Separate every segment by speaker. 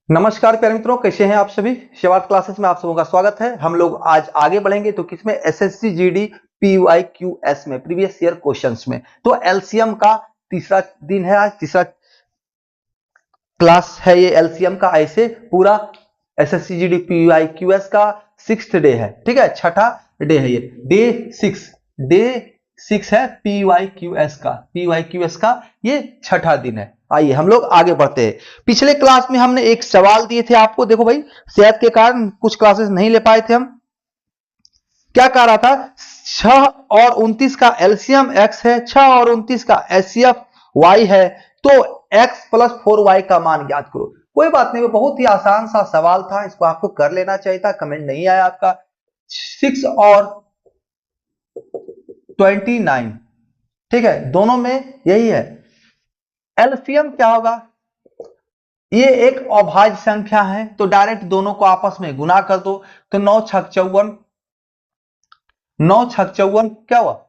Speaker 1: नमस्कार प्यारे मित्रों, कैसे हैं आप सभी। शिवार्थ क्लासेस में आप सबों का स्वागत है। हम लोग आज आगे बढ़ेंगे तो किसमें, एसएससी जीडी पीवाईक्यूएस में, प्रीवियस ईयर क्वेश्चंस में। तो एलसीएम का तीसरा दिन है, आज तीसरा क्लास है ये एलसीएम का। ऐसे पूरा एसएससी जीडी पीवाईक्यूएस का 6th डे है, ठीक है, छठा डे है ये, डे 6 है पीवाईक्यूएस का ये छठा दिन है। आइए हम लोग आगे बढ़ते हैं। पिछले क्लास में हमने एक सवाल दिए थे आपको, देखो भाई, सेहत के कारण कुछ क्लासेस नहीं ले पाए थे हम। क्या कह रहा था, 6 और 29 का एलसीएम x है, 6 और 29 का एचसीएफ y है, तो x प्लस 4y का मान ज्ञात करो। कोई बात नहीं, बहुत ही आसान सा सवाल था, इसको आपको कर लेना चाहिए था, कमेंट नहीं आया आपका। 6 और 29, ठीक है, दोनों में यही है। एलसीएम क्या होगा, ये एक अभाज्य संख्या है, तो डायरेक्ट दोनों को आपस में गुना कर दो, तो 9 छक 54, 9 छक 54 क्या हुआ,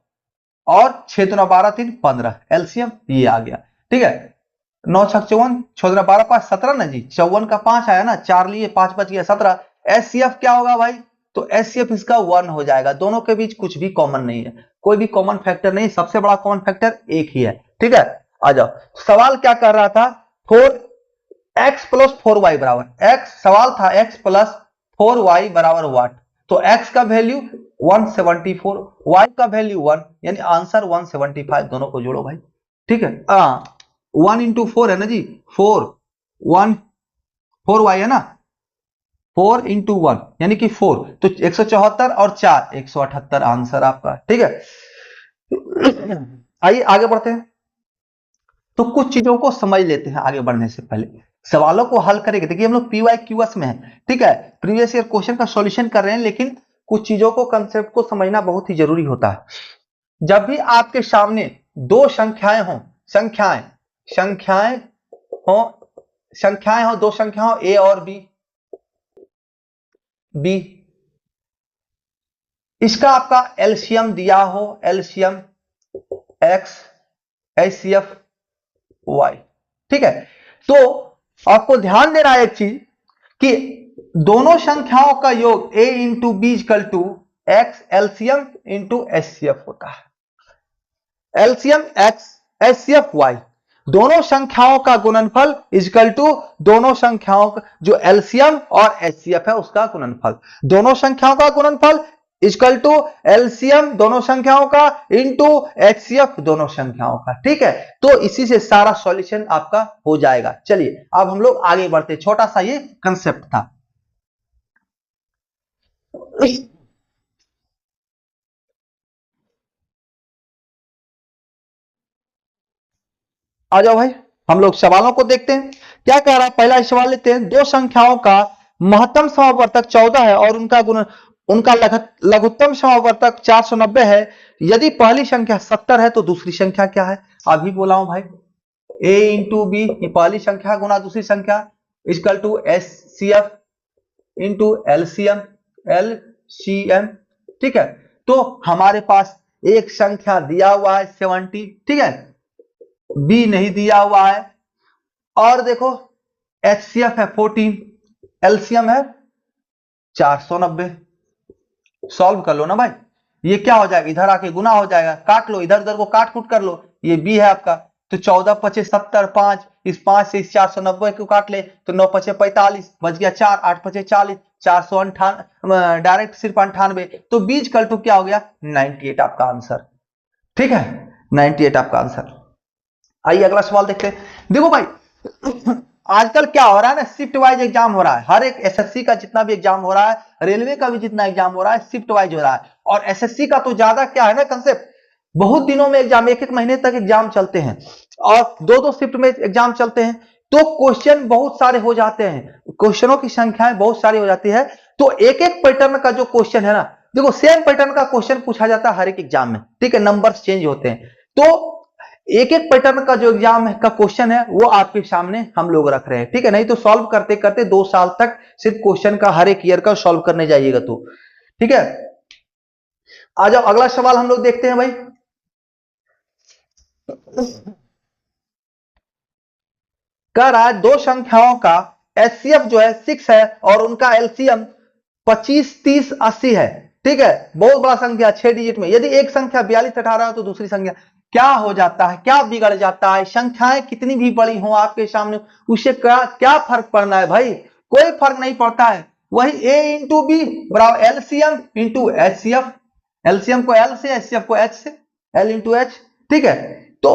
Speaker 1: और 6 दुना 12 3 15, एलसीएम ये आ गया, ठीक है। 9 छक 54, 6 दुना 12 5 17 ना जी, 54 का 5 आया ना, 4 लिए 5 बच गया 17। एचसीएफ क्या होगा भाई, तो एचसीएफ इसका 1 हो जाएगा। दोनों के बीच कुछ भी कॉमन नहीं है, कोई भी कॉमन फैक्टर नहीं, सबसे बड़ा कॉमन फैक्टर एक ही है, ठीक है। आ जाओ, सवाल क्या कर रहा था, 4x प्लस 4y बराबर, x सवाल था x प्लस 4y बराबर वाट, तो x का वैल्यू 174, y का वैल्यू 1, यानी आंसर 175। दोनों को जोड़ो भाई, ठीक है। 1 इंटू 4 है ना जी, 4y है ना, 4 इंटू 1 यानी कि 4, तो 174 और 4 178 आंसर आपका, ठीक है। आइए आगे बढ़ते हैं। तो कुछ चीजों को समझ लेते हैं आगे बढ़ने से पहले, सवालों को हल करेंगे। देखिए हम लोग पीवाईक्यूएस में है, ठीक है, प्रीवियस ईयर क्वेश्चन का सॉल्यूशन कर रहे हैं, लेकिन कुछ चीजों को, कंसेप्ट को समझना बहुत ही जरूरी होता है। जब भी आपके सामने दो संख्याएं हो, संख्याएं हो, दो संख्या हो ए और बी, इसका आपका एलसीएम दिया हो, एलसीएम एक्स एचसीएफ वाई, ठीक है। तो आपको ध्यान देना है एक चीज कि दोनों संख्याओं का योग a into B equal to X LCM into HCF होता है। एलसीएम एक्स एचसीएफ वाई, दोनों संख्याओं का गुणनफल इक्वल टू दोनों संख्याओं का जो एलसीएम और एचसीएफ है उसका गुणनफल, दोनों संख्याओं का गुणनफल इक्वल टू एलसीएम दोनों संख्याओं का इंटू एचसीएफ दोनों संख्याओं का, ठीक है। तो इसी से सारा सॉल्यूशन आपका हो जाएगा। चलिए अब हम लोग आगे बढ़ते, छोटा सा ये कंसेप्ट था। आ जाओ भाई, हम लोग सवालों को देखते हैं। क्या कह रहा है, पहला सवाल लेते हैं। दो संख्याओं का महत्तम समावर्तक 14 है और उनका लघुत्तम समावर्तक 490 है। यदि पहली संख्या 70 है तो दूसरी संख्या क्या है। अभी बोला हूं भाई, a इंटू बी, पहली संख्या गुना दूसरी संख्या, equal to S C F into LCM, ठीक है। तो हमारे पास एक संख्या दिया हुआ है 70, ठीक है, बी नहीं दिया हुआ है, और देखो एचसीएफ है 14, एलसीएम है 490। सॉल्व कर लो ना भाई, ये क्या हो जाएगा, इधर आके गुना हो जाएगा, काट लो, इधर उधर को काट कूट कर लो, ये बी है आपका, तो 14 पचे 70, 5 इस 5 से इस 490 को काट ले तो 9 पचे 45, बच गया 4, 8 पचे 40, 498, डायरेक्ट सिर्फ 98, तो बीज कल टू क्या हो गया 98 आपका आंसर, ठीक है, 98 आपका आंसर। आइए अगला सवाल देखते हैं। देखो भाई, आजकल क्या हो रहा है ना, शिफ्ट वाइज एग्जाम हो रहा है, हर एक एसएससी का जितना भी एग्जाम हो रहा है, रेलवे का भी जितना एग्जाम हो रहा है, शिफ्ट वाइज हो रहा है। और एसएससी का तो ज्यादा क्या है ना कंसेप्ट, बहुत दिनों में एग्जाम, एक एक महीने तक एग्जाम चलते हैं और दो दो शिफ्ट में एग्जाम चलते हैं, तो क्वेश्चन बहुत सारे हो जाते हैं, क्वेश्चनों की संख्याएं बहुत सारी हो जाती है। तो एक एक पैटर्न का जो क्वेश्चन है ना, देखो सेम पैटर्न का क्वेश्चन पूछा जाता है हर एक एग्जाम में, ठीक है, नंबर चेंज होते हैं, तो एक एक पैटर्न का जो एग्जाम का क्वेश्चन है वो आपके सामने हम लोग रख रहे हैं, ठीक है। नहीं तो सॉल्व करते करते 2 साल तक सिर्फ क्वेश्चन का हर एक ईयर का सॉल्व करने जाइएगा तो, ठीक है। आ जाओ अगला सवाल हम लोग देखते हैं भाई। कह रहा है दो संख्याओं का HCF जो है 6 है और उनका LCM 25, 30, 80 है। ठीक है, बहुत बड़ा संख्या 6 डिजिट में। यदि एक संख्या 42, 18 है तो दूसरी संख्या क्या हो जाता है, क्या बिगड़ जाता है? संख्याएं कितनी भी बड़ी हो आपके सामने, उससे क्या फर्क पड़ना है भाई? कोई फर्क नहीं पड़ता है। वही A इंटू बी बराबर LCM इंटू HCF, LCM को L से, HCF को H से, L इंटू H। ठीक है, तो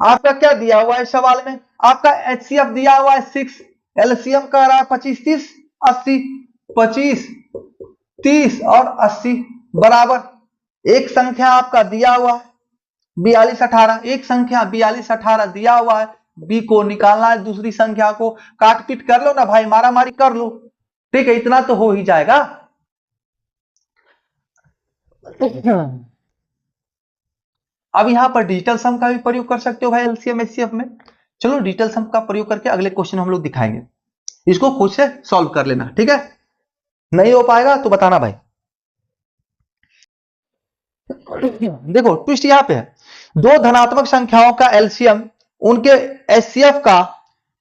Speaker 1: आपका क्या दिया हुआ है सवाल में? आपका HCF दिया हुआ है 6, LCM कह रहा है 25, 30, 80, 25, 30 और 80 बराबर एक संख्या आपका दिया हुआ है 42, 18। एक संख्या 42, 18 दिया हुआ है, बी को निकालना है, दूसरी संख्या को काट पीट कर लो ना भाई, मारा मारी कर लो। ठीक है, इतना तो हो ही जाएगा। अब यहां पर डिजिटल सम का भी प्रयोग कर सकते हो भाई एलसीएम एचसीएफ में। चलो डिजिटल सम का प्रयोग करके अगले क्वेश्चन हम लोग दिखाएंगे, इसको खुद से सॉल्व कर लेना। ठीक है, नहीं हो पाएगा तो बताना भाई। देखो ट्विस्ट यहां पे है, दो धनात्मक संख्याओं का एलसीएम उनके एचसीएफ का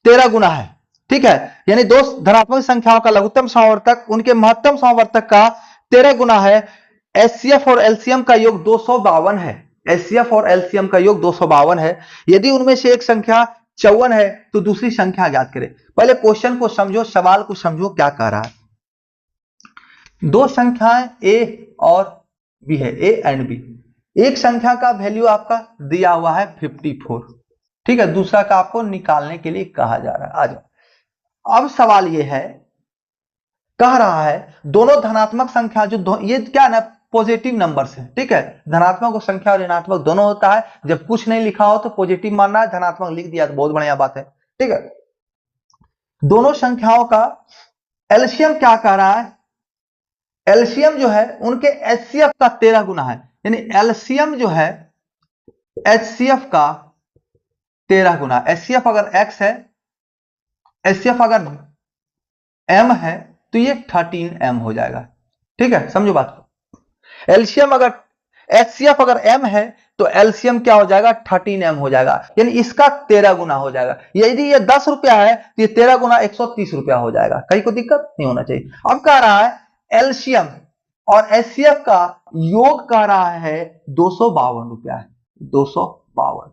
Speaker 1: 13 गुना है। ठीक है, यानी दो धनात्मक संख्याओं का लघुत्तम समावर्तक उनके महत्तम समावर्तक का 13 गुना है। एचसीएफ और एलसीएम का योग 252 है। एचसीएफ और एलसीएम का योग 252 है। यदि उनमें से एक संख्या 54 है तो दूसरी संख्या ज्ञात करें। पहले क्वेश्चन को समझो, सवाल को समझो, क्या कह रहा है। दो संख्याएं ए और बी है, ए एंड बी। एक संख्या का वैल्यू आपका दिया हुआ है 54। ठीक है, दूसरा का आपको निकालने के लिए कहा जा रहा है। आ जाओ, अब सवाल यह है, कह रहा है दोनों धनात्मक संख्या जो ये क्या ना पॉजिटिव नंबर्स है। ठीक है, धनात्मक संख्या और ऋणात्मक दोनों होता है। जब कुछ नहीं लिखा हो तो पॉजिटिव मानना है, धनात्मक लिख दिया तो बहुत बढ़िया बात है। ठीक है, दोनों संख्याओं का एलसीएम क्या कह रहा है, एलसीएम जो है उनके एचसीएफ का 13 गुना है। यानी एलसीएम जो है एचसीएफ का 13 गुना। एचसीएफ अगर एक्स है, एचसीएफ अगर एम है तो ये 13m हो जाएगा। ठीक है, समझो बात को। एलसीएम अगर एचसीएफ अगर m है तो एलसीएम क्या हो जाएगा, 13m हो जाएगा। यानी इसका 13 गुना हो जाएगा। यदि ये 10 रुपया है तो ये 13 गुना 130 रुपया हो जाएगा। कहीं को दिक्कत नहीं होना चाहिए। अब कह रहा है एलसीएम और एचसीएफ का योग कह रहा है 252 रुपया है, 252।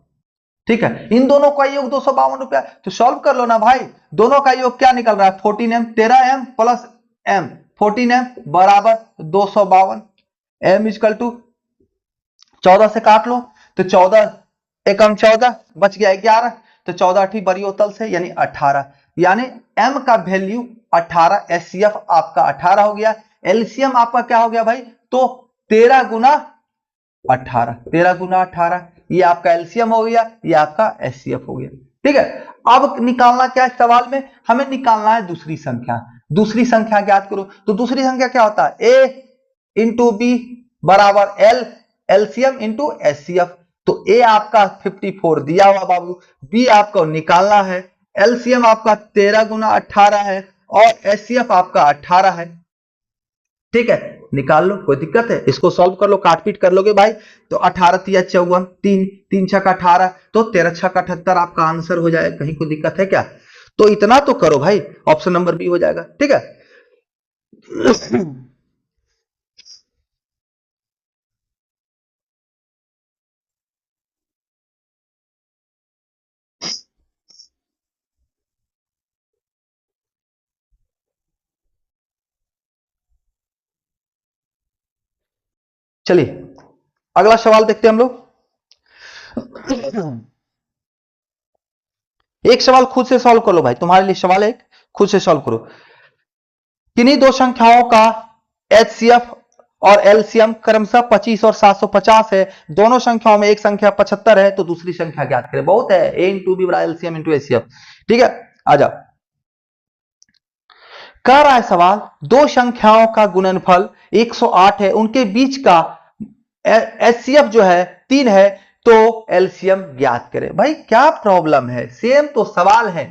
Speaker 1: ठीक है, इन दोनों का योग 252 रुपया, तो सॉल्व कर लो ना भाई। दोनों का योग क्या निकल रहा है, 14m, 13m plus m, 14m बराबर 252। m इक्वल टू 14 से काट लो तो 14 एकम 14 बच गया 11, तो 14 अठी बड़ी होतल से यानी 18। यानी m का वैल्यू 18, एचसीएफ आपका 18 हो गया। एलसीएम आपका क्या हो गया भाई, तो 13 गुना 18, 13 गुना 18, ये आपका एलसीएम हो गया, ये आपका एचसीएफ हो गया। ठीक है, अब निकालना क्या है सवाल में, हमें निकालना है दूसरी संख्या। दूसरी संख्या ज्ञात करो, तो दूसरी संख्या क्या होता है, ए इंटू बी बराबर एल, एलसीएम इंटू एचसीएफ। तो ए आपका 54 दिया हुआ बाबू, बी आपको निकालना है। एलसीएम आपका 13 गुना 18 है और एचसीएफ आपका 18 है। ठीक है, निकाल लो, कोई दिक्कत है, इसको सॉल्व कर लो, काटपीट कर लोगे भाई तो 18 तिया 54, 3 3 6 का 18, तो 13 6 का 78 आपका आंसर हो जाएगा। कहीं कोई दिक्कत है क्या? तो इतना तो करो भाई, ऑप्शन नंबर बी हो जाएगा। ठीक है, चलिए अगला सवाल देखते हैं हम लोग। एक सवाल खुद से सॉल्व कर लो भाई, तुम्हारे लिए सवाल एक, खुद से सॉल्व करो। किन्हीं दो संख्याओं का एचसीएफ और एलसीएम क्रमशः 25 और 750 है। दोनों संख्याओं में एक संख्या 75 है तो दूसरी संख्या ज्ञात करें। बहुत है, ए इंटू बी बराबर एलसीएम इंटू एचसीएफ। ठीक है, आ जाओ। कह रहा है सवाल, दो संख्याओं का गुणनफल 108 है, उनके बीच का एचसीएफ जो है 3 है, तो एलसीएम ज्ञात करें। भाई क्या प्रॉब्लम है, सेम तो सवाल है।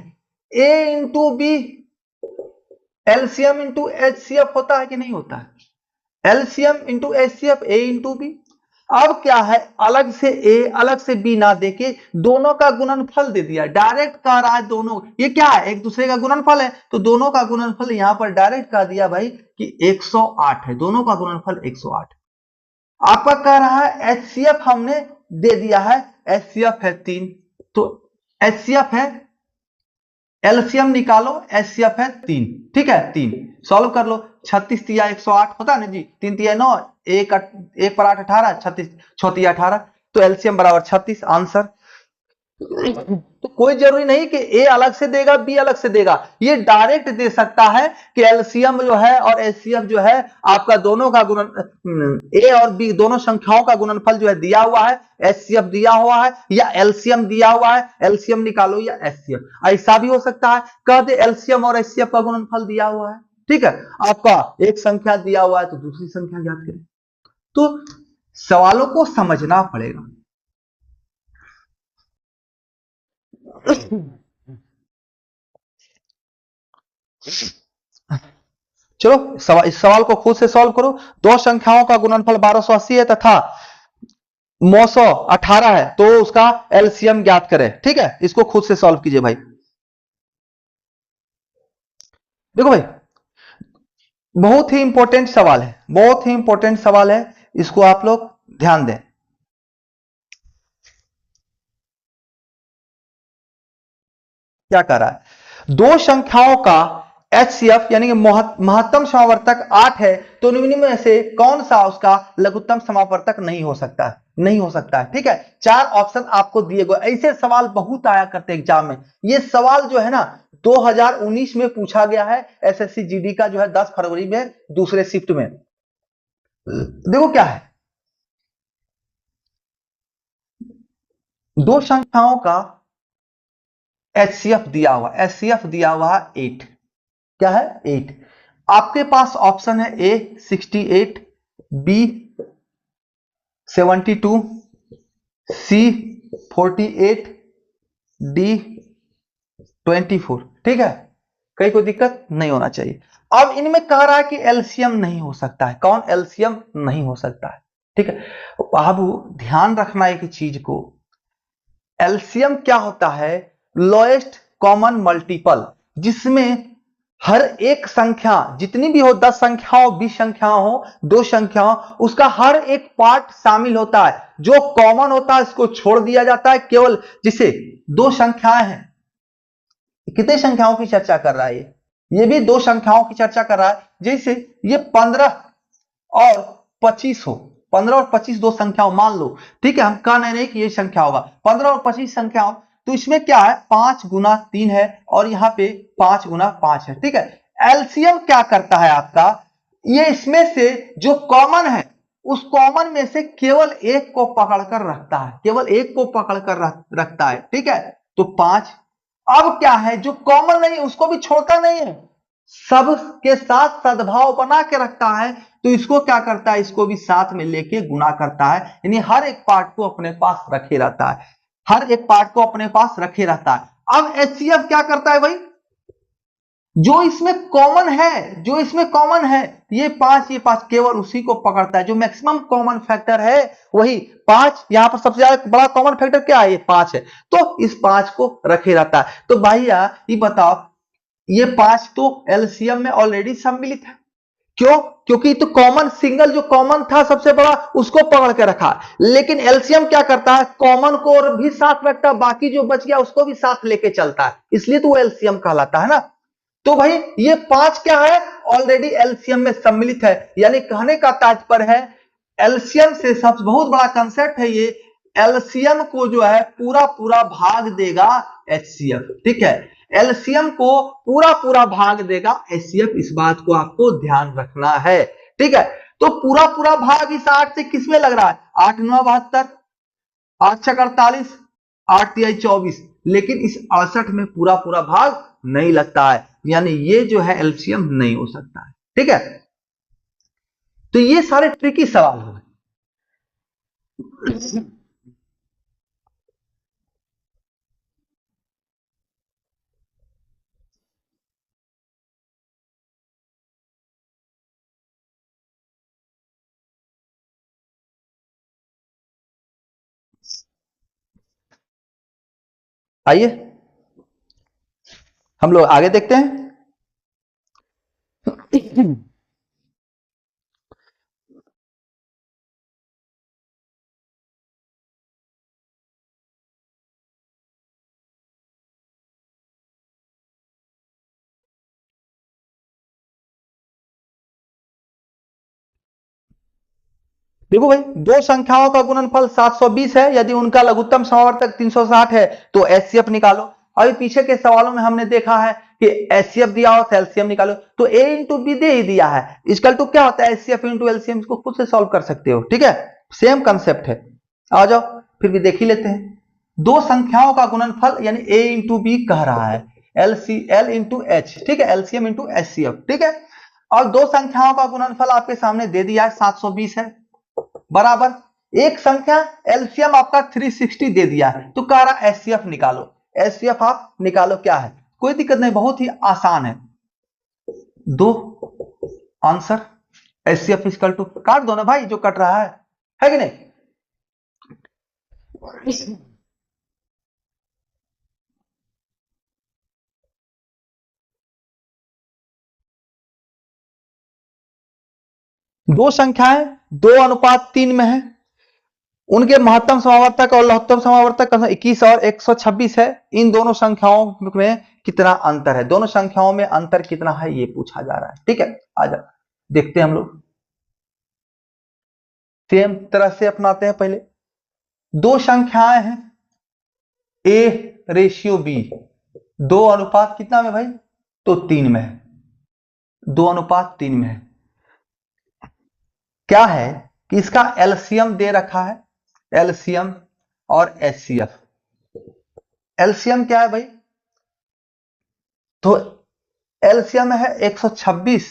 Speaker 1: A into B LCM into HCF होता है कि नहीं होता है? LCM into HCF, A into B. अब क्या है, अलग से ए अलग से बी ना देके दोनों का गुणनफल दे दिया, डायरेक्ट कह रहा है दोनों, ये क्या है, एक दूसरे का गुणनफल है, तो दोनों का गुणनफल यहां पर डायरेक्ट कह दिया भाई कि 108 है, दोनों का गुणनफल 108। आपका कह रहा है एचसीएफ हमने दे दिया है, एचसीएफ है 3, तो एचसीएफ है, एलसीएम निकालो, एचसीएफ है 3, ठीक है 3, सॉल्व कर लो, 36 तिया 108 होता है ना जी, 3 तिया 9, एक पर 8 18, 36 6 तिया 18, तो एलसीएम बराबर 36 आंसर। तो कोई जरूरी नहीं कि ए अलग से देगा बी अलग से देगा, ये डायरेक्ट दे सकता है कि एलसीएम जो है और एचसीएफ जो है आपका दोनों का गुणन, ए और बी दोनों संख्याओं का गुणनफल जो है दिया हुआ है, एचसीएफ दिया हुआ है या एलसीएम दिया हुआ है, एलसीएम निकालो या एचसीएफ, ऐसा भी हो सकता है कह दे एलसीएम और एचसीएफ का गुणनफल दिया हुआ है, ठीक है, आपका एक संख्या दिया हुआ है तो दूसरी संख्या ज्ञात करें। तो सवालों को समझना पड़ेगा। चलो इस सवाल को खुद से सॉल्व करो। दो संख्याओं का गुणनफल 1280 है तथा 918 है, तो उसका एलसीएम ज्ञात करें, ठीक है, इसको खुद से सॉल्व कीजिए भाई। देखो भाई बहुत ही इंपॉर्टेंट सवाल है, बहुत ही इंपॉर्टेंट सवाल है, इसको आप लोग ध्यान दें। क्या कर रहा है, दो संख्याओं का एचसीएफ यानी कि महत्तम समावर्तक 8 है, तो निम्न में से कौन सा उसका लघुत्तम समावर्तक नहीं हो सकता है, नहीं हो सकता है, ठीक है, 4 ऑप्शन आपको दिए गए। ऐसे सवाल बहुत आया करते एग्जाम में, ये सवाल जो है ना 2019 में पूछा गया है, एसएससी जीडी का जो है 10 फरवरी में दूसरे शिफ्ट में। देखो क्या है, दो संख्याओं का एचसीएफ दिया हुआ, एचसीएफ दिया हुआ है 8, क्या है 8, आपके पास ऑप्शन है ए 68, बी 72, सी 48, डी 24, ठीक है, कहीं कोई दिक्कत नहीं होना चाहिए। अब इनमें कह रहा है कि एलसीएम नहीं हो सकता है, कौन एलसीएम नहीं हो सकता है, ठीक है। अब ध्यान रखना एक चीज को, एलसीएम क्या होता है, लोएस्ट कॉमन मल्टीपल, जिसमें हर एक संख्या जितनी भी हो, 10 संख्या हो, 20 संख्या हो, 2 संख्या हो, उसका हर एक पार्ट शामिल होता है, जो कॉमन होता है इसको छोड़ दिया जाता है, केवल जिसे 2 संख्याएं हैं, कितने संख्याओं की चर्चा कर रहा है ये भी 2 संख्याओं की चर्चा कर रहा है, जैसे ये 15 और 25 हो, 15 और 25 दो संख्याओं मान लो, ठीक है, हम कह नहीं रहे कि ये संख्या होगा, 15 और 25 संख्याओं, तो इसमें क्या है 5 गुना 3 है और यहाँ पे 5 गुना 5 है, ठीक है। एलसीएम क्या करता है आपका, ये इसमें से जो कॉमन है उस कॉमन में से केवल एक को पकड़कर रखता है, केवल एक को पकड़कर रखता है, ठीक है, तो 5। अब क्या है, जो कॉमन नहीं उसको भी छोड़ता नहीं है, सब के साथ सद्भाव बना के रखता है, तो इसको क्या करता है, इसको भी साथ में लेके गुना करता है, यानी हर एक पार्ट को अपने पास रखे रहता है, हर एक पार्ट को अपने पास रखे रहता है। अब एचसीएफ क्या करता है भाई, जो इसमें कॉमन है, जो इसमें कॉमन है, ये 5 ये 5 केवल उसी को पकड़ता है, जो मैक्सिमम कॉमन फैक्टर है वही 5, यहां पर सबसे ज्यादा बड़ा कॉमन फैक्टर क्या है, ये 5 है, तो इस 5 को रखे रहता है। तो भैया ये बताओ, ये 5 तो एलसीएम में ऑलरेडी सम्मिलित है, क्यों, क्योंकि तो कॉमन सिंगल जो कॉमन था सबसे बड़ा उसको पकड़ के रखा, लेकिन एलसीएम क्या करता है, कॉमन को भी साथ रखता है, बाकी जो बच गया उसको भी साथ लेके चलता है, इसलिए तो वो एलसीएम कहलाता है ना। तो भाई ये 5 क्या है, ऑलरेडी एलसीएम में सम्मिलित है, यानी कहने का तात्पर्य है एलसीएम से सबसे बहुत बड़ा कंसेप्ट है ये, एलसीएम को जो है पूरा पूरा भाग देगा एचसीएफ, ठीक है, एलसीएम को पूरा पूरा भाग देगा एचसीएफ, इस बात को आपको ध्यान रखना है, ठीक है। तो पूरा पूरा भाग इस 8 से किसमें लग रहा है, 8 9 72, 8 6 48, 8 3 24, लेकिन इस 68 में पूरा पूरा भाग नहीं लगता है, यानी ये जो है एलसीएम नहीं हो सकता है, ठीक है। तो ये सारे ट्रिकी सवाल हो आइए हम लोग आगे देखते हैं। देखो भाई, दो संख्याओं का गुणनफल 720 है, यदि उनका लघुत्तम समावर्तक 360 है तो एचसीएफ निकालो। अभी पीछे के सवालों में हमने देखा है कि एचसीएफ दिया हो तो एलसीएम निकालो, तो ए इंटू बी दे ही दिया है, इसका तो क्या होता है एचसीएफ इंटू एलसीएम, इसको खुद से सॉल्व कर सकते हो, ठीक है, सेम कंसेप्ट है। आ जाओ फिर भी देख ही लेते हैं। दो संख्याओं का गुणनफल यानी ए इंटू बी कह रहा है, एल इंटू एच, ठीक है, एलसीएम इंटू एचसीएफ, ठीक है। और दो संख्याओं का गुणनफल आपके सामने दे दिया है 720 है, बराबर एक संख्या एलसीएम आपका 360 दे दिया है, तो कह रहा एचसीएफ निकालो। एचसीएफ आप निकालो, क्या है कोई दिक्कत नहीं, बहुत ही आसान है। दो आंसर एचसीएफ इक्वल टू, काट दो ना भाई जो कट रहा है कि नहीं। दो संख्याएं 2:3 में है, उनके महत्तम समावर्तक और लघुत्तम समावर्तक 21 और 126 है। इन दोनों संख्याओं में कितना अंतर है, दोनों संख्याओं में अंतर कितना है ये पूछा जा रहा है, ठीक है। आजा देखते हैं हम लोग, सेम तरह से अपनाते हैं। पहले दो संख्याएं हैं ए रेशियो बी, 2 अनुपात कितना में भाई, तो 3 में है, 2:3 में है। क्या है कि इसका एलसीएम दे रखा है, एलसीएम और एचसीएफ। एलसीएम क्या है भाई, तो एलसीएम है 126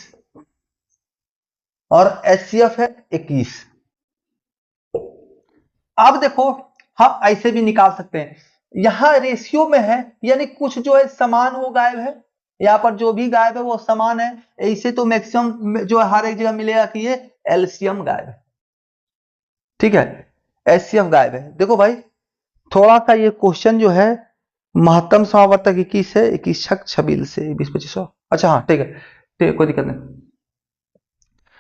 Speaker 1: और एचसीएफ है 21। अब देखो हम ऐसे भी निकाल सकते हैं, यहां रेशियो में है यानी कुछ जो है समान वो गायब है, यहां पर जो भी गायब है वो समान है, ऐसे तो मैक्सिमम जो हर एक जगह मिलेगा कि ये एलसीएम गायब है, ठीक है, एचसीएफ गायब है। देखो भाई थोड़ा सा ये क्वेश्चन जो है महत्तम समावर्तक 21 है, 21 छक 26 से 20 2500, अच्छा हाँ ठीक है, ठीक है, कोई दिक्कत नहीं।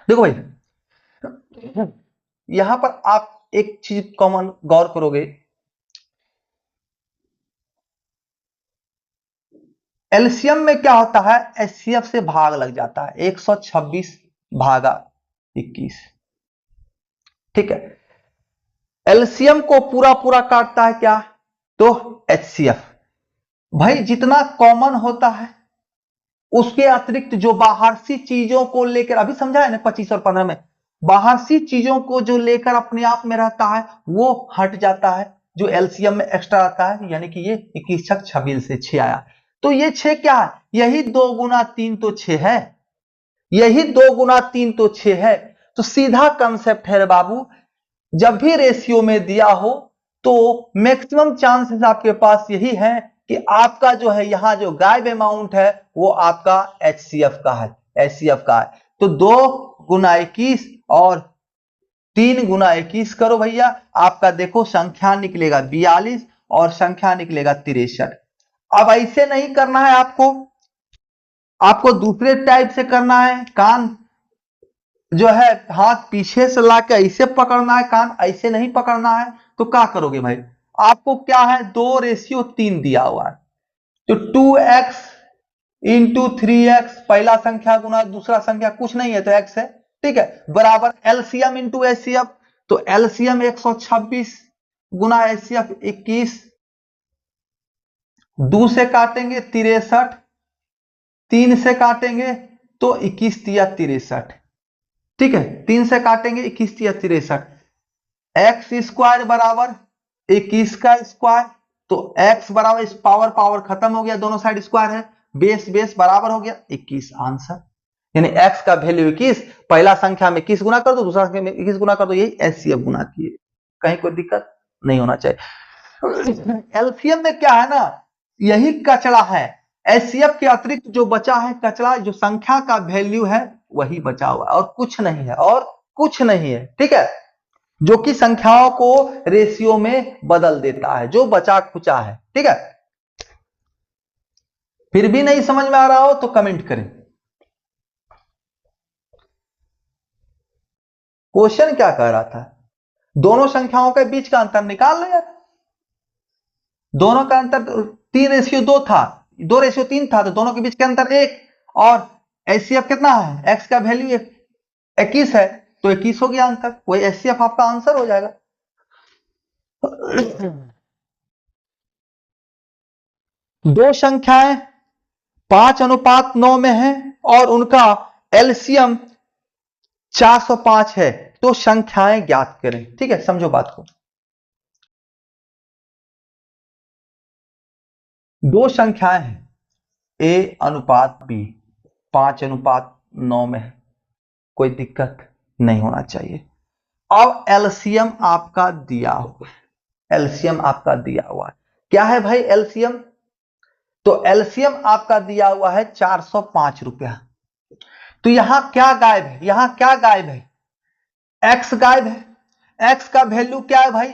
Speaker 1: देखो भाई यहां पर आप एक चीज कॉमन गौर करोगे, एलसीएम में क्या होता है एचसीएफ से भाग लग जाता है, 126 भागा 21, ठीक है। एलसीएम को पूरा पूरा काटता है क्या, तो एचसीएफ। भाई जितना कॉमन होता है उसके अतिरिक्त जो बाहर सी चीजों को लेकर, अभी समझा है ना 25 और 15 में, बाहर सी चीजों को जो लेकर अपने आप में रहता है वो हट जाता है, जो एलसीएम में एक्स्ट्रा आता है, यानी कि ये 21 छक 26 से 6 आया, तो ये 6 क्या है, यही 2 गुना 3 तो 6 है, यही 2 गुना 3 तो 6 है। तो सीधा कंसेप्ट है रे बाबू, जब भी रेशियो में दिया हो तो मैक्सिमम चांसेस आपके पास यही है कि आपका जो है यहां जो गायब अमाउंट है वो आपका एचसीएफ का है, एचसीएफ का है। तो 2 गुना 21 और 3 गुना 21 करो भैया, आपका देखो संख्या निकलेगा 42 और संख्या निकलेगा 63। अब ऐसे नहीं करना है आपको, आपको दूसरे टाइप से करना है, कान जो है हाथ पीछे से लाके ऐसे पकड़ना है, कान ऐसे नहीं पकड़ना है। तो क्या करोगे भाई, आपको क्या है 2:3 दिया हुआ है, तो 2x इंटू 3x, पहला संख्या गुना दूसरा संख्या कुछ नहीं है तो x है, ठीक है, बराबर एलसीएम इंटू एचसीएफ, तो एलसीएम 126 गुना एचसीएफ 21, 2 से काटेंगे 63, 3 से काटेंगे तो 21 तिया 63, ठीक है, 3 से काटेंगे 21 तिया 63, एक्स स्क्वायर बराबर 21 का स्क्वायर, तो x बराबर इस पावर पावर खत्म हो गया, दोनों साइड स्क्वायर है, बेस बेस बराबर हो गया 21 आंसर। यानी x का वैल्यू 21, पहला संख्या में 21 गुना कर दो, दूसरा संख्या में 21 गुना कर दो, यही एचसीएफ गुना किए, कहीं कोई दिक्कत नहीं होना चाहिए। एलसीएम में क्या है ना, यही कचरा है, एचसीएफ के अतिरिक्त जो बचा है कचरा, जो संख्या का वैल्यू है वही बचा हुआ और कुछ नहीं है, और कुछ नहीं है, ठीक है, जो कि संख्याओं को रेशियो में बदल देता है, जो बचा खुचा है, ठीक है। फिर भी नहीं समझ में आ रहा हो तो कमेंट करें। क्वेश्चन क्या कह रहा था, दोनों संख्याओं के बीच का अंतर निकाल लो यार। दोनों का अंतर 3:2 था, 2:3 था, तो दोनों के बीच का अंतर 1, और एचसीएफ कितना है, एक्स का वैल्यू 21 है, तो 21 हो गया अंतर, वही एचसीएफ आपका आंसर हो जाएगा। दो संख्याएं 5:9 में है और उनका एलसीएम 405 है, तो संख्याएं ज्ञात करें। ठीक है, समझो बात को। दो संख्याएं हैं, ए अनुपात बी 5:9 में है, कोई दिक्कत नहीं होना चाहिए। अब एलसीएम आपका दिया हुआ है, एलसीएम आपका दिया हुआ है, क्या है भाई एलसीएम, तो एलसीएम आपका दिया हुआ है 405 रुपया। तो यहां क्या गायब है, यहां क्या गायब है, एक्स गायब है। एक्स का वैल्यू क्या है भाई,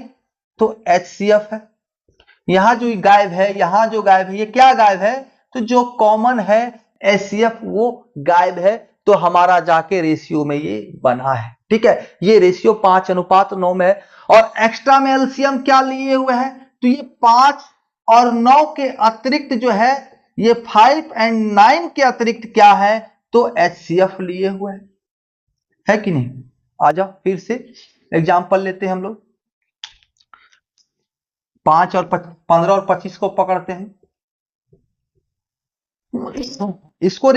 Speaker 1: तो एचसीएफ है। यहां जो गायब है, यहां जो गायब है, ये क्या गायब है, तो जो कॉमन है एचसीएफ वो गायब है। तो हमारा जाके रेशियो में ये बना है। ठीक है, ये रेशियो 5:9 में है, और एक्स्ट्रा में एलसीएम क्या लिए हुए है, तो ये 5 और 9 के अतिरिक्त जो है, ये 5 और 9 के अतिरिक्त क्या है, तो एचसीएफ लिए हुए है कि नहीं। आ जाओ फिर से एग्जांपल लेते हैं हम लोग। 5 और 15 और 25 को पकड़ते हैं। इसको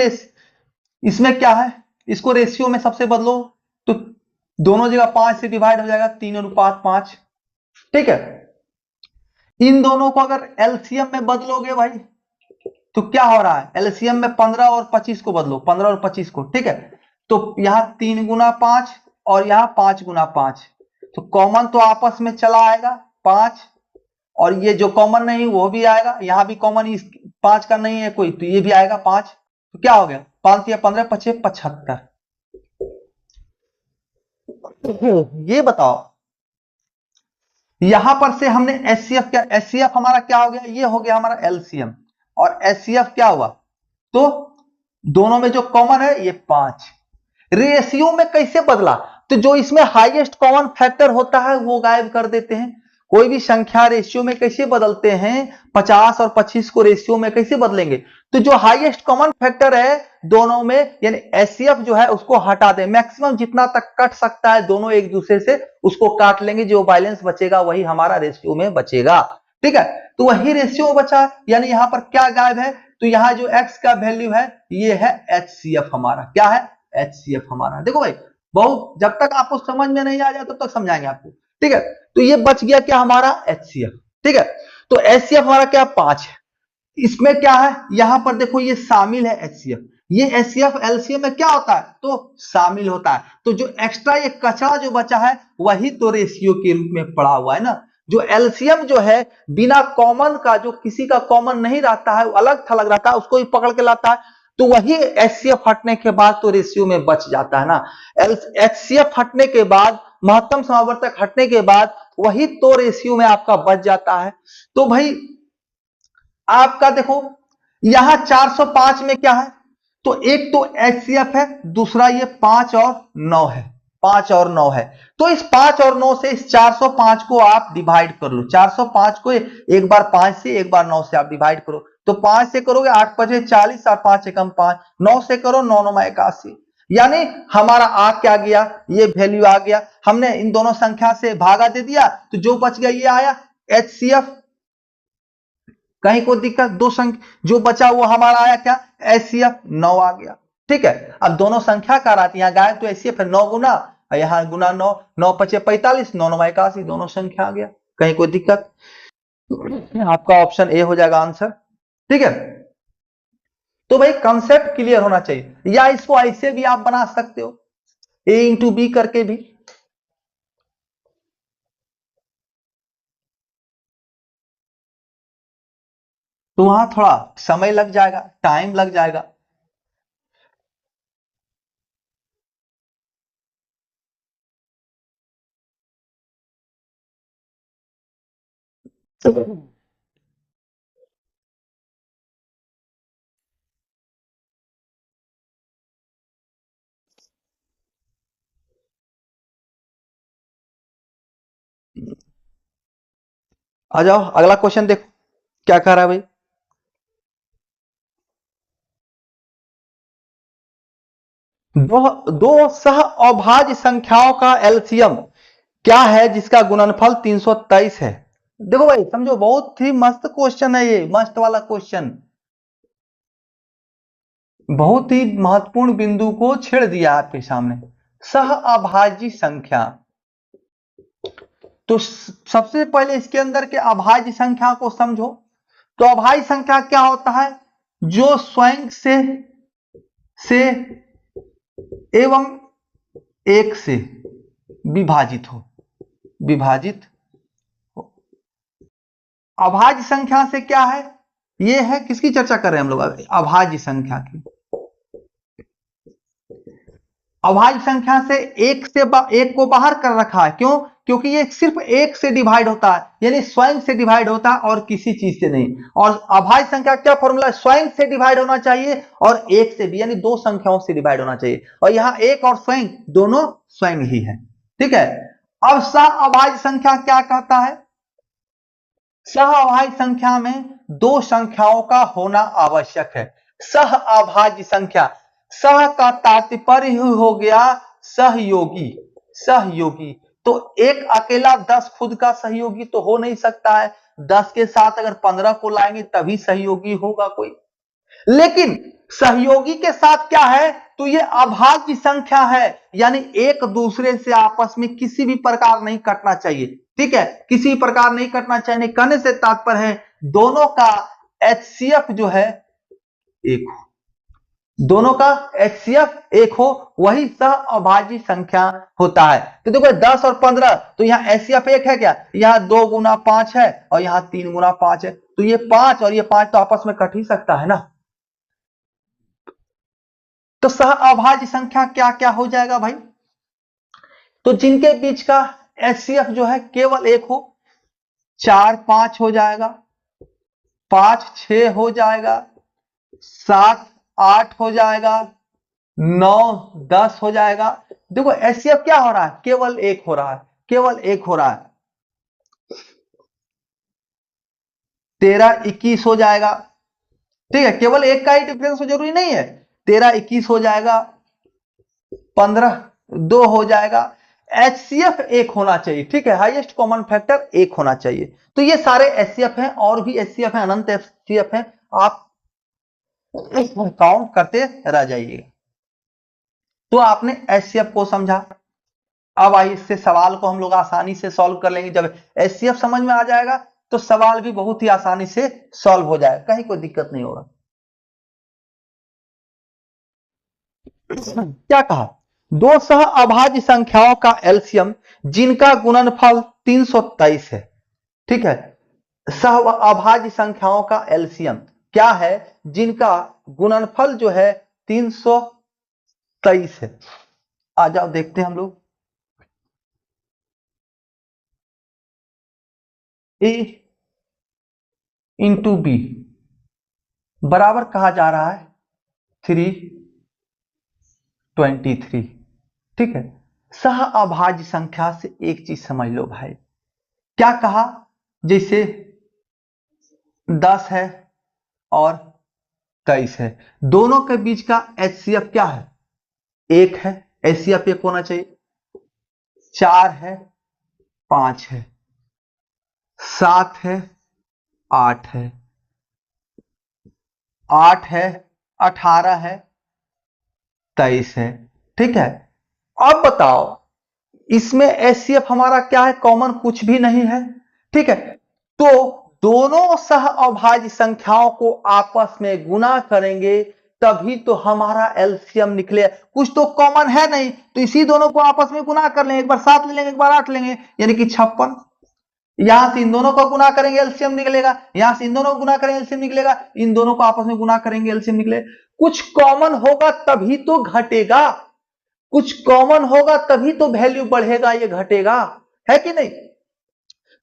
Speaker 1: इसमें क्या है, इसको रेशियो में सबसे बदलो, तो दोनों जगह 5 से डिवाइड हो जाएगा, 3:5। ठीक है, इन दोनों को अगर एलसीएम में बदलोगे भाई, तो क्या हो रहा है, एलसीएम में 15 और 25 को बदलो, 15 और 25 को। ठीक है, तो यहां 3 × 5 और यहां 5 × 5, तो कॉमन तो आपस में चला आएगा 5, और ये जो कॉमन नहीं वो भी आएगा, यहां भी कॉमन इस 5 का नहीं है कोई, तो ये भी आएगा 5, तो क्या हो गया, 5 या 15 5 75। ये बताओ, यहां पर से हमने एचसीएफ, क्या एचसीएफ हमारा क्या हो गया, ये हो गया हमारा एलसीएम, और एचसीएफ क्या हुआ, तो दोनों में जो कॉमन है ये 5। रेशियो में कैसे बदला, तो जो इसमें हाईएस्ट कॉमन फैक्टर होता है वो गायब कर देते हैं। कोई भी संख्या रेशियो में कैसे बदलते हैं, 50 और 25 को रेशियो में कैसे बदलेंगे, तो जो हाईएस्ट कॉमन फैक्टर है दोनों में, यानी एचसीएफ जो है उसको हटा दें, मैक्सिमम जितना तक कट सकता है दोनों एक दूसरे से उसको काट लेंगे, जो बैलेंस बचेगा वही हमारा रेशियो में बचेगा। ठीक है, तो वही रेशियो बचा, यानी यहां पर क्या गायब है, तो यहां जो एक्स का वैल्यू है ये है एचसीएफ हमारा, क्या है एचसीएफ हमारा। देखो भाई, बहुत जब तक आपको समझ में नहीं आ जाए तब तक समझाएंगे आपको। ठीक है, तो ये बच गया क्या हमारा एचसीएफ। ठीक है, तो एचसीएफ हमारा क्या 5 है, इसमें क्या है, यहां पर देखो ये शामिल है एचसीएफ, ये एचसीएफ एलसीएम में क्या होता है, तो शामिल होता है। तो जो एक्स्ट्रा ये कचरा जो बचा है वही तो रेशियो के रूप में पड़ा हुआ है ना। जो एलसीएम जो है बिना कॉमन का, जो किसी का कॉमन नहीं रहता है, अलग थलग रहता है, उसको ही पकड़ के लाता है, तो वही एचसीएफ हटने के बाद तो रेशियो में बच जाता है ना। एचसीएफ हटने के बाद, महत्तम समावर्तक हटने के बाद वही तो रेशियो में आपका बच जाता है। तो भाई आपका देखो यहां 405 में क्या है, तो एक तो एचसीएफ है, दूसरा ये 5 और 9 है, 5 और 9 है। तो इस 5 और 9 से इस 405 को आप डिवाइड कर लो, 405 को एक बार 5 से एक बार 9 से आप डिवाइड करो, तो 5 से करोगे 8 × 5 = 40 और 5 × 5, 9 से करो 9 × 9 = 81, यानी हमारा आ क्या गया, ये वैल्यू आ गया। हमने इन दोनों संख्या से भागा दे दिया, तो जो बच गया ये आया एचसीएफ। कहीं कोई दिक्कत, दो संख्या जो बचा वो हमारा आया क्या, एचसीएफ 9 आ गया। ठीक है, अब दोनों संख्या का रात यहां गायब, तो एचसीएफ है 9 गुना, यहां गुना 9, 9 × 5 = 45, 9 × 9 = 81, दोनों संख्या आ गया। कहीं कोई दिक्कत, आपका ऑप्शन ए हो जाएगा आंसर। ठीक है, तो भाई कंसेप्ट क्लियर होना चाहिए, या इसको ऐसे भी आप बना सकते हो, a × b करके भी। तो वहां थोड़ा समय लग जाएगा, टाइम लग जाएगा। आ जाओ अगला क्वेश्चन देखो क्या कह रहा है भाई। दो सह अभाज्य संख्याओं का एलसीएम क्या है जिसका गुणनफल 323 है। देखो भाई समझो, बहुत ही मस्त क्वेश्चन है ये, मस्त वाला क्वेश्चन, बहुत ही महत्वपूर्ण बिंदु को छेड़ दिया आपके सामने। सह अभाज्य संख्या, तो सबसे पहले इसके अंदर के अभाज्य संख्या को समझो। तो अभाज्य संख्या क्या होता है, जो स्वयं से एवं एक से विभाजित हो, विभाजित हो। अभाज्य संख्या से क्या है, ये है, किसकी चर्चा कर रहे हैं हम लोग, अभाज्य संख्या की। अभाज्य संख्या से एक को बाहर कर रखा है, क्यों, क्योंकि ये सिर्फ एक से डिवाइड होता है, यानी स्वयं से डिवाइड होता है और किसी चीज से नहीं। और अभाज्य संख्या क्या फॉर्मूला है, स्वयं से डिवाइड होना चाहिए और एक से भी, यानी दो संख्याओं से डिवाइड होना चाहिए, और यहां एक और स्वयं दोनों स्वयं ही है। ठीक है, अब सह अभाज्य संख्या क्या कहता है, सह अभाज्य संख्या में दो संख्याओं का होना आवश्यक है। सह अभाज्य संख्या, सह का तात्पर्य ही हो गया सहयोगी, सहयोगी। तो एक अकेला 10 खुद का सहयोगी तो हो नहीं सकता है, 10 के साथ अगर 15 को लाएंगे तभी सहयोगी होगा कोई। लेकिन सहयोगी के साथ क्या है, तो ये अभाज्य संख्या है, यानी एक दूसरे से आपस में किसी भी प्रकार नहीं कटना चाहिए। ठीक है, किसी प्रकार नहीं कटना चाहिए, कहने से तात्पर्य है दोनों का एचसीएफ जो है एक हो, दोनों का एचसीएफ एक हो, वही सह अभाज्य संख्या होता है। तो देखो 10 और 15, तो यहाँ एचसीएफ एक है क्या, यहाँ 2 गुना 5 है और यहाँ 3 गुना 5 है, तो ये 5 और ये 5 तो आपस में कट ही सकता है ना। तो सह अभाज्य संख्या क्या क्या हो जाएगा भाई, तो जिनके बीच का एचसीएफ जो है केवल एक हो, 4 5 हो जाएगा, 5 6 हो जाएगा, 7 8 हो जाएगा, 9 10 हो जाएगा। देखो एचसीएफ क्या हो रहा है, केवल एक हो रहा है, केवल एक हो रहा है, 13 21 हो जाएगा। ठीक है, केवल एक का ही डिफरेंस हो, जरूरी नहीं है, 13 21 हो जाएगा, 15 2 हो जाएगा। एचसीएफ एक होना चाहिए, ठीक है, हाईएस्ट कॉमन फैक्टर एक होना चाहिए। तो ये सारे एचसीएफ हैं, और भी एचसीएफ हैं, अनंत एचसीएफ हैं, आप काउंट करते रह जाइएगा। तो आपने एचसीएफ को समझा, अब आइए इससे सवाल को हम लोग आसानी से सॉल्व कर लेंगे। जब एचसीएफ समझ में आ जाएगा तो सवाल भी बहुत ही आसानी से सॉल्व हो जाएगा, कहीं कोई दिक्कत नहीं होगा। क्या कहा, दो सह अभाज्य संख्याओं का एलसीएम जिनका गुणनफल 323 है। ठीक है, सह अभाज्य संख्याओं का एलसीएम क्या है, जिनका गुणनफल जो है 323 है। आ जाओ देखते हैं हम लोग। ए इंटू बी बराबर कहा जा रहा है 323। ठीक है, सह अभाज्य संख्या से एक चीज समझ लो भाई, क्या कहा, जैसे 10 है और 23 है, दोनों के बीच का एचसीएफ क्या है, एक है, एचसीएफ एक होना चाहिए। 4 है 5 है, 7 है 8 है, 8 है 18 है, 23 है। ठीक है, अब बताओ इसमें एचसीएफ हमारा क्या है, कॉमन कुछ भी नहीं है। ठीक है, तो दोनों सह अभाज्य संख्याओं को आपस में गुना करेंगे तभी तो हमारा एलसीएम निकले। कुछ तो कॉमन है नहीं, तो इसी दोनों को आपस में गुना कर लेंगे, एक बार 7 ले लेंगे, एक बार 8 लेंगे, यानी कि 56। यहां से इन दोनों को गुना करेंगे एलसीएम निकलेगा, यहां से इन दोनों को गुना करेंगे एलसीएम निकलेगा, इन दोनों को आपस में गुना करेंगे एलसीएम निकलेगा। कुछ कॉमन होगा तभी तो घटेगा, कुछ कॉमन होगा तभी तो वैल्यू बढ़ेगा, ये घटेगा, है कि नहीं।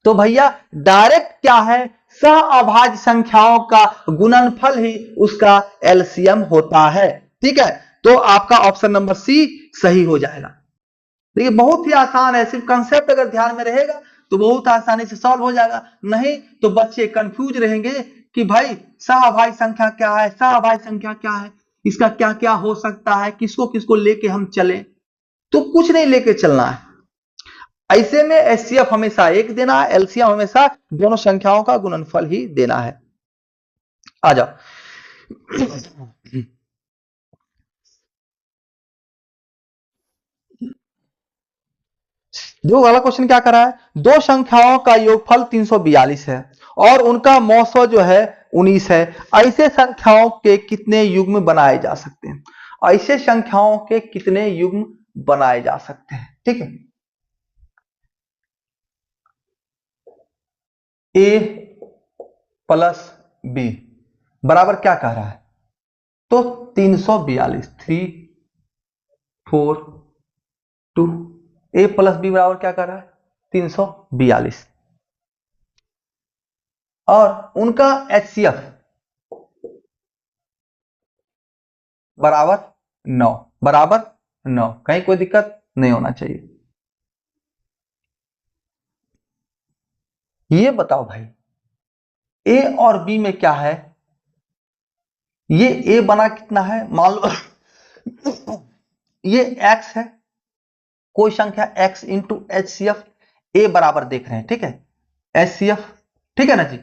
Speaker 1: तो भैया डायरेक्ट क्या है, सह अभाज्य संख्याओं का गुणनफल ही उसका एलसीएम होता है। ठीक है, तो आपका ऑप्शन नंबर सी सही हो जाएगा। देखिए बहुत ही आसान है, सिर्फ कंसेप्ट अगर ध्यान में रहेगा तो बहुत आसानी से सॉल्व हो जाएगा। नहीं तो बच्चे कंफ्यूज रहेंगे कि भाई सहअभाज्य संख्या क्या है, सहअभाज्य संख्या क्या है, इसका क्या क्या हो सकता है, किसको किसको लेके हम चले। तो कुछ नहीं लेके चलना है। ऐसे में एचसीएफ हमेशा 1 देना है, एलसीएम हमेशा दोनों संख्याओं का गुणनफल ही देना है। आ जाओ। जो वाला क्वेश्चन क्या कर रहा है, दो संख्याओं का योगफल 342 है और उनका मौसो जो है 19 है। ऐसे संख्याओं के कितने युग्म बनाए जा सकते हैं? ऐसे संख्याओं के कितने युग्म बनाए जा सकते हैं? ठीक है, ए प्लस बी बराबर क्या कह रहा है, तो 342, 3 4 2, ए प्लस बी बराबर क्या कर रहा है 342 और उनका एचसीएफ बराबर 9, बराबर 9। कहीं कोई दिक्कत नहीं होना चाहिए। ये बताओ भाई ए और बी में क्या है, ये ए बना कितना है, मान लो ये x है, कोई संख्या x इंटू एचसीएफ, ए बराबर देख रहे हैं, ठीक है, एचसीएफ, ठीक है ना जी,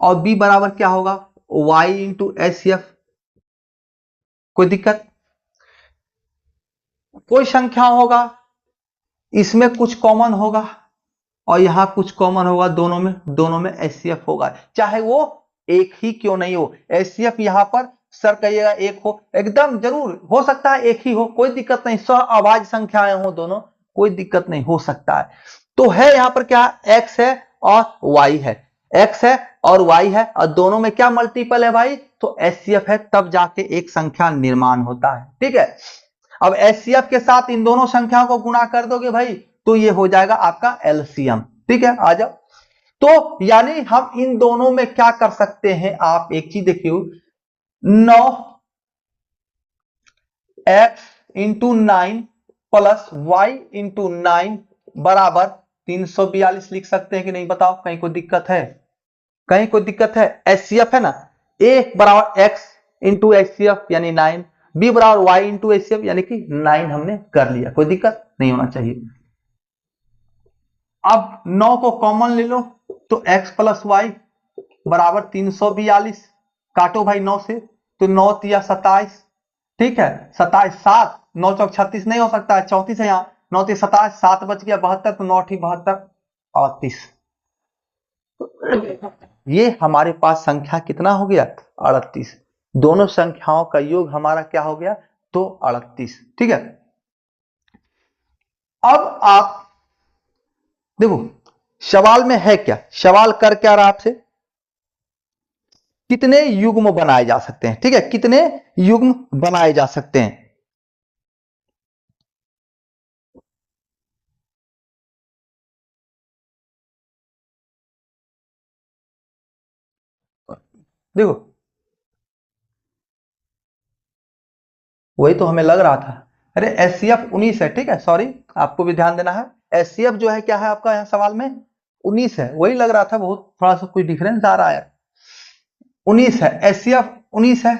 Speaker 1: और b बराबर क्या होगा y इंटू एचसीएफ। कोई दिक्कत, कोई संख्या होगा इसमें कुछ कॉमन होगा और यहां कुछ कॉमन होगा, दोनों में एचसीएफ होगा, चाहे वो एक ही क्यों नहीं हो। एचसीएफ यहां पर सर कहिएगा एक हो, एकदम जरूर हो सकता है एक ही हो, कोई दिक्कत नहीं, सहअभाज्य संख्याएं हो दोनों, कोई दिक्कत नहीं, हो सकता है। तो है यहां पर क्या, एक्स है और वाई है, एक्स है और वाई है और दोनों में क्या मल्टीपल है भाई, तो एचसीएफ है, तब जाके एक संख्या निर्माण होता है। ठीक है, अब एचसीएफ के साथ इन दोनों संख्याओं को गुणा कर दोगे भाई तो ये हो जाएगा आपका एलसीएम। ठीक है, आ जाओ। तो यानी हम इन दोनों में क्या कर सकते हैं, आप एक चीज देखिए, 9 X into 9 plus Y into 9 बराबर 342 लिख सकते हैं कि नहीं, बताओ, कहीं कोई दिक्कत है, कहीं कोई दिक्कत है। एचसीएफ है ना, ए बराबर एक्स इंटू एचसीएफ यानी 9, बी बराबर वाई इंटू एचसीएफ यानी कि 9 हमने कर लिया, कोई दिक्कत नहीं होना चाहिए। अब 9 को कॉमन ले लो तो x प्लस वाई बराबर 342, काटो भाई 9 से, तो 9 तिया 27, ठीक है, 27, 7, 9 चौक 36 नहीं हो सकता है, 34 है यहाँ, 9 तिया 27, 7 बच गया 72, तो 9 ठी 72, 38। ये हमारे पास संख्या कितना हो गया, 38। दोनों संख्याओं का योग हमारा क्या हो गया, तो 38। ठीक है, अब आप देखो सवाल में है क्या, सवाल कर क्या रहा आपसे, कितने युग्म बनाए जा सकते हैं। ठीक है, कितने युग्म बनाए जा सकते हैं। देखो वही तो हमें लग रहा था, अरे एचसीएफ 19 है, ठीक है, सॉरी आपको भी ध्यान देना है, एचसीएफ जो है क्या है आपका यहाँ सवाल में 19 है, वही लग रहा था, बहुत थोड़ा सा कुछ डिफरेंस आ रहा है, 19 है, एचसीएफ 19 है।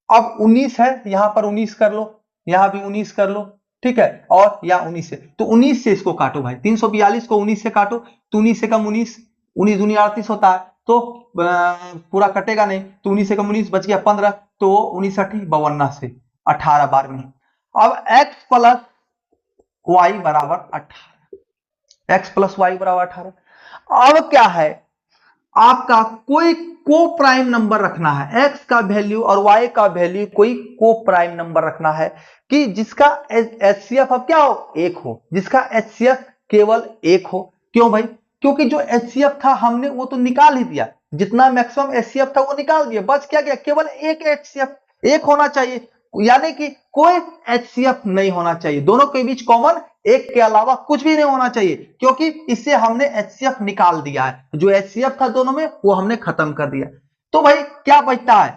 Speaker 1: अब 19 है, यहां पर 19 कर लो, यहां भी 19 कर लो, ठीक है, और यहां 19 है, तो 19 से इसको काटो भाई, 342 को 19 से काटो, तो 19 से कम 19, 19 दूनी 38 होता है, तो पूरा कटेगा नहीं, तो 19 से कम 19 बच गया 15, तो 19 अठी 52 से 18 बार में। अब x प्लस वाई बराबर 18, एक्स प्लस वाई बराबर 18। अब क्या है, आपका कोई को प्राइम नंबर रखना है, x का वैल्यू और y का वैल्यू कोई को प्राइम नंबर रखना है कि जिसका एचसीएफ अब क्या हो, एक हो, जिसका एचसीएफ केवल एक हो। क्यों भाई, क्योंकि जो एचसीएफ था हमने वो तो निकाल ही दिया, जितना मैक्सिमम एचसीएफ था वो निकाल दिया, बच क्या गया, केवल एक एचसीएफ, एक होना चाहिए, यानी कि कोई एचसीएफ नहीं होना चाहिए, दोनों के बीच कॉमन एक के अलावा कुछ भी नहीं होना चाहिए, क्योंकि इससे हमने एचसीएफ निकाल दिया है, जो एचसीएफ था दोनों में वो हमने खत्म कर दिया। तो भाई क्या बचता है,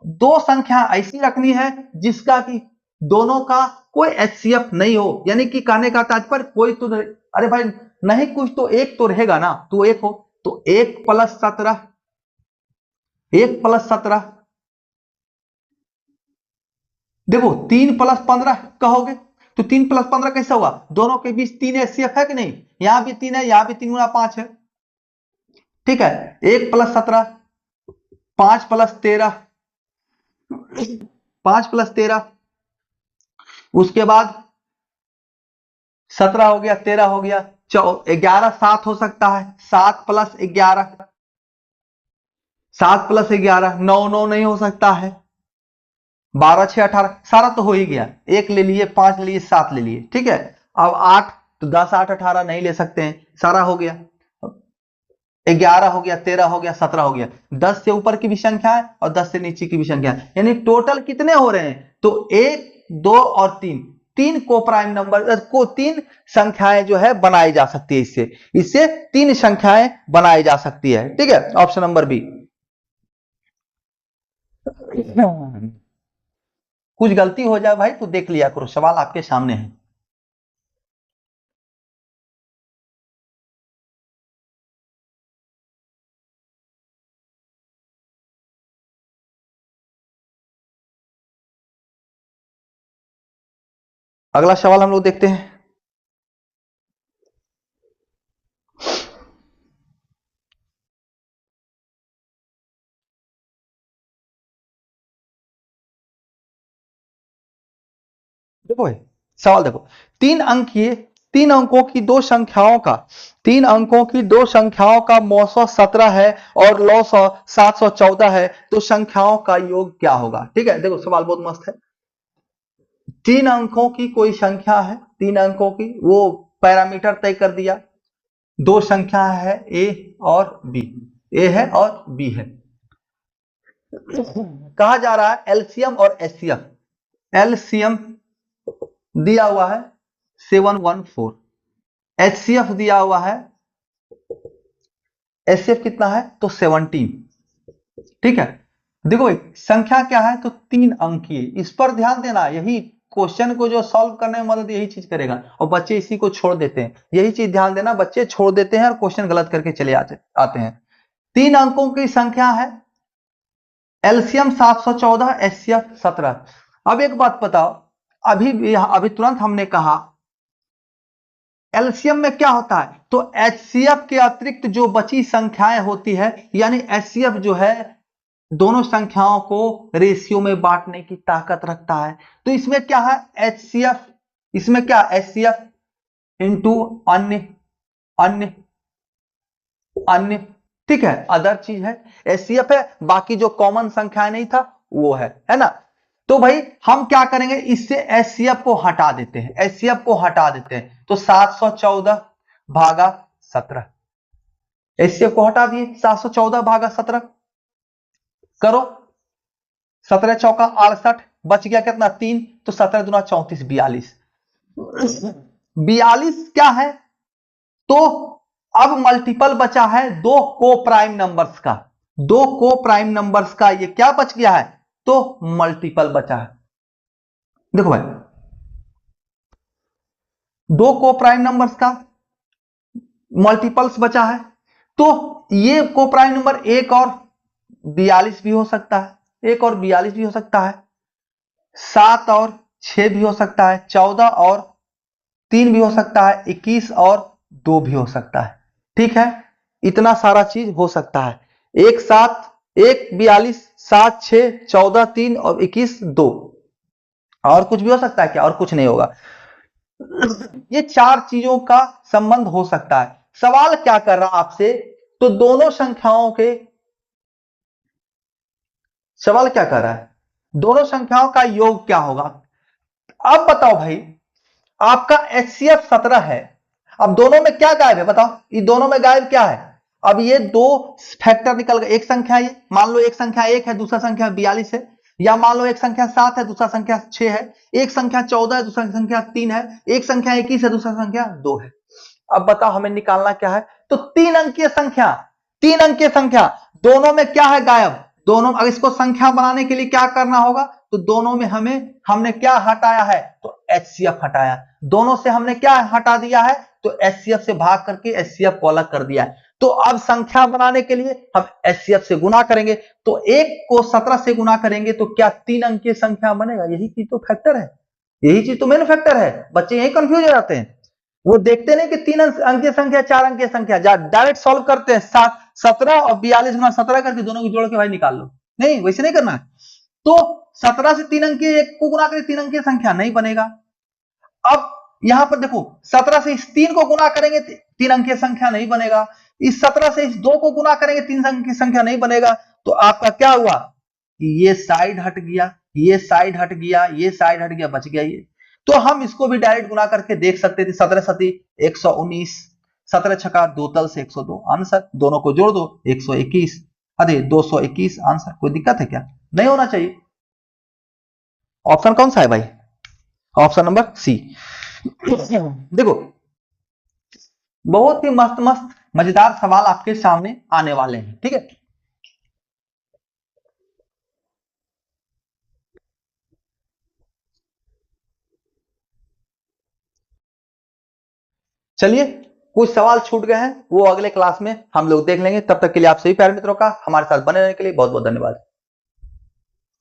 Speaker 1: दो संख्या ऐसी रखनी है जिसका कि दोनों का कोई एचसीएफ नहीं हो, यानी कि कहने का तात्पर्य कोई तो, अरे भाई नहीं कुछ तो एक तो रहेगा ना, तो एक हो तो 1+17, 1+17, देखो 3+15 कहोगे तो 3+15 कैसे होगा, दोनों के बीच 3 HCF है कि नहीं, यहां भी 3 है, यहां भी 3×5 है, ठीक है। 1+17, 5+13, 5+13, उसके बाद 17 हो गया, 13 हो गया, 11, 7 हो सकता है, 7+11, 7+11, 9, 9 नहीं हो सकता है, 12, 6, 18, सारा तो हो ही गया, 1 ले लिए, 5 ले लिए, 7 ले लिए, ठीक है। अब 8 तो 10, 8, 18 नहीं ले सकते हैं, सारा हो गया, 11 हो गया, 13 हो गया, 17 हो गया, 10 से ऊपर की भी संख्या है और 10 से नीचे की भी संख्या है, यानी टोटल कितने हो रहे हैं, तो 1, 2 और 3, 3 को प्राइम नंबर को 3 संख्याएं जो है बनाई जा सकती है, इससे 3 संख्याएं बनाई जा सकती है, ठीक है। Option number B. कुछ गलती हो जाए भाई तो देख लिया करो, सवाल आपके सामने है। अगला सवाल हम लोग देखते हैं। देखो भाई सवाल देखो, 3 अंकों की दो संख्याओं का 17 है और लॉसव 714 है, तो संख्याओं का योग क्या होगा, ठीक है। देखो सवाल बहुत मस्त है। 3 अंकों की कोई संख्या है, 3 अंकों की, वो पैरामीटर तय कर दिया, दो संख्या है ए और बी, ए है और बी है, कहा जा रहा है एलसीएम और एचसीएफ। एलसीएम दिया हुआ है 714, एचसीएफ दिया हुआ है, एचसीएफ कितना है तो 17, ठीक है। देखो भाई संख्या क्या है तो 3 अंकीय, इस पर ध्यान देना, यही क्वेश्चन को जो सॉल्व करने में मदद यही चीज करेगा, और बच्चे इसी को छोड़ देते हैं, यही चीज ध्यान देना, बच्चे छोड़ देते हैं और क्वेश्चन गलत करके चले आते हैं। 3 अंकों की संख्या है, एलसीएम 714, एचसीएफ 17। अब एक बात बताओ, अभी तुरंत हमने कहा एलसीएम में क्या होता है, तो एचसीएफ के अतिरिक्त जो बची संख्याएं होती है, यानी एचसीएफ जो है दोनों संख्याओं को रेशियो में बांटने की ताकत रखता है, तो इसमें क्या है एचसीएफ, इसमें क्या एचसीएफ इंटू अन्य अन्य अन्य, ठीक है, अदर चीज है, एचसीएफ है, बाकी जो कॉमन संख्या नहीं था वो है ना। तो भाई हम क्या करेंगे, इससे एचसीएफ को हटा देते हैं, एचसीएफ को हटा देते हैं, तो 714 भागा 17, एचसीएफ को हटा दिए, 714 भागा 17 करो, 17 चौका 68, बच गया कितना 3, तो 17 दूना 34, 42, 42 क्या है, तो अब मल्टीपल बचा है दो को प्राइम नंबर्स का, दो को प्राइम नंबर्स का ये क्या बच गया है, तो मल्टीपल बचा है। देखो भाई दो को प्राइम नंबर्स का मल्टीपल्स बचा है, तो ये को प्राइम नंबर 1 और 42 भी हो सकता है, 1 और 42 भी हो सकता है, 7 और 6 भी हो सकता है, 14 और 3 भी हो सकता है, 21 और 2 भी हो सकता है, ठीक है। इतना सारा चीज हो सकता है, 1 7 1 42 7 6 14 3 और 21 2, और कुछ भी हो सकता है क्या, और कुछ नहीं होगा। ये 4 चीजों का संबंध हो सकता है। सवाल क्या कर रहा आपसे, तो दोनों संख्याओं के, सवाल क्या कर रहा है, दोनों संख्याओं का योग क्या होगा। अब बताओ भाई आपका एचसीएफ 17 है, अब दोनों में क्या गायब है बताओ, ये दोनों में गायब क्या है, अब ये दो फैक्टर निकल गए, एक संख्या ये मान लो, एक संख्या 1 है, दूसरा संख्या 42 है, या मान लो एक संख्या 7 है, दूसरा संख्या 6 है, एक संख्या 14 है, दूसरा संख्या 3 है, एक संख्या 21 है, दूसरा संख्या 2 है। अब बताओ हमें निकालना क्या है, तो 3 अंकीय संख्या, 3 अंकीय संख्या, दोनों में क्या है गायब, दोनों, अब इसको संख्या बनाने के लिए क्या करना होगा, तो दोनों में हमने क्या हटाया है, तो एचसीएफ हटाया, दोनों से हमने क्या हटा दिया है, तो एचसीएफ से भाग करके एचसीएफ को अलग कर दिया है। तो अब संख्या बनाने के लिए हम एचसीएफ से गुना करेंगे, तो 1 को 17 से गुना करेंगे तो क्या 3 अंकीय संख्या बनेगा? यही चीज तो फैक्टर है, यही चीज तो मेन फैक्टर है। बच्चे यही कंफ्यूज हो जाते हैं, वो देखते नहीं कि 3 अंकीय संख्या 4 अंकीय संख्या, डायरेक्ट सॉल्व करते हैं 17 और 42 गुना 17 करके दोनों को जोड़ के भाई निकाल लो। नहीं, वैसे नहीं करना है। तो 17 से 3 अंकीय 1 को गुना करके 3 अंकीय संख्या नहीं बनेगा। अब यहां पर देखो 17 से इस 3 को गुना करेंगे 3 अंकीय संख्या नहीं बनेगा, इस 17 से इस 2 को गुना करेंगे 3 अंकीय संख्या नहीं बनेगा। तो आपका क्या हुआ कि ये साइड हट गया, ये साइड हट गया, ये साइड हट गया, बच गया ये। तो हम इसको भी डायरेक्ट गुना करके देख सकते थे, 17 सती 119, 17 छका 2 तल से 102, आंसर दोनों को जोड़ दो 121, अरे 221 आंसर। कोई दिक्कत है क्या? नहीं होना चाहिए। ऑप्शन कौन सा है भाई? Option number C. देखो बहुत ही मस्त मस्त मजेदार सवाल आपके सामने आने वाले हैं, ठीक है। चलिए, कुछ सवाल छूट गए हैं, वो अगले क्लास में हम लोग देख लेंगे। तब तक के लिए आप सभी प्यारे मित्रों का हमारे साथ बने रहने के लिए बहुत बहुत धन्यवाद।